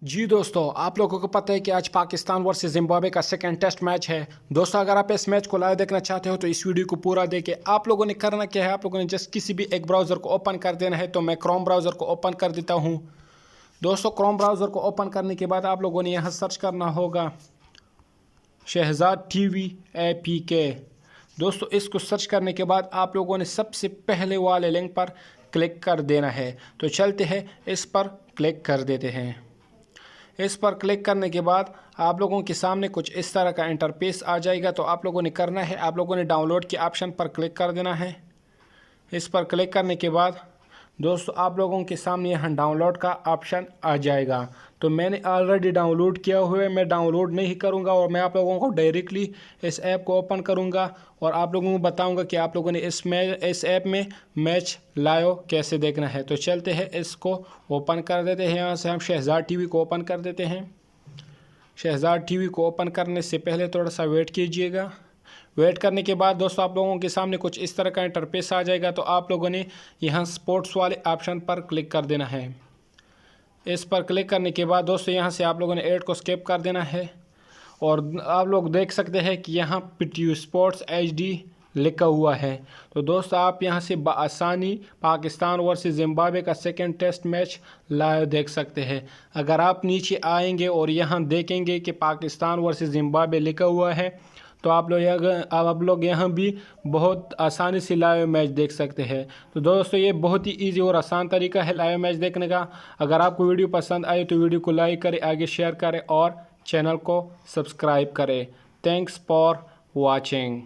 जी दोस्तों, आप लोगों को पता है कि आज पाकिस्तान वर्सेस जिम्बाब्वे का सेकंड टेस्ट मैच है। दोस्तों, अगर आप इस मैच को लाइव देखना चाहते हो तो इस वीडियो को पूरा देखें। आप लोगों ने करना क्या है, आप लोगों ने जस्ट किसी भी एक ब्राउज़र को ओपन कर देना है। तो मैं क्रोम ब्राउज़र को ओपन कर देता हूँ। दोस्तों, क्रोम ब्राउज़र को ओपन करने के बाद आप लोगों ने यहाँ सर्च करना होगा शहजाद टीवी APK। दोस्तों, इसको सर्च करने के बाद आप लोगों ने सबसे पहले वाले लिंक पर क्लिक कर देना है। तो चलते हैं, इस पर क्लिक कर देते हैं। इस पर क्लिक करने के बाद आप लोगों के सामने कुछ इस तरह का इंटरफेस आ जाएगा। तो आप लोगों ने करना है, आप लोगों ने डाउनलोड के ऑप्शन पर क्लिक कर देना है। इस पर क्लिक करने के बाद दोस्तों आप लोगों के सामने यहाँ डाउनलोड का ऑप्शन आ जाएगा। तो मैंने ऑलरेडी डाउनलोड किया हुआ है, मैं डाउनलोड नहीं करूँगा और मैं आप लोगों को डायरेक्टली इस ऐप को ओपन करूँगा और आप लोगों को बताऊँगा कि आप लोगों ने इस ऐप में मैच लाइव कैसे देखना है। तो चलते हैं, इसको ओपन कर देते हैं। यहाँ से हम शहजाद टीवी को ओपन कर देते हैं। शहजाद टीवी को ओपन करने से पहले थोड़ा सा वेट कीजिएगा। वेट करने के बाद दोस्तों आप लोगों के सामने कुछ इस तरह का इंटरफेस आ जाएगा। तो आप लोगों ने यहाँ स्पोर्ट्स वाले ऑप्शन पर क्लिक कर देना है। इस पर क्लिक करने के बाद दोस्तों यहाँ से आप लोगों ने ऐड को स्किप कर देना है और आप लोग देख सकते हैं कि यहाँ PTU स्पोर्ट्स HD लिखा हुआ है। तो दोस्तों आप यहाँ से बआसानी पाकिस्तान वर्सेस जिम्बाब्वे का सेकंड टेस्ट मैच लाइव देख सकते हैं। अगर आप नीचे आएंगे और यहाँ देखेंगे कि पाकिस्तान वर्सेस जिम्बाब्वे लिखा हुआ है तो आप लोग यहाँ भी बहुत आसानी से लाइव मैच देख सकते हैं। तो दोस्तों ये बहुत ही इजी और आसान तरीका है लाइव मैच देखने का। अगर आपको वीडियो पसंद आए तो वीडियो को लाइक करें, आगे शेयर करें और चैनल को सब्सक्राइब करें। Thanks for watching.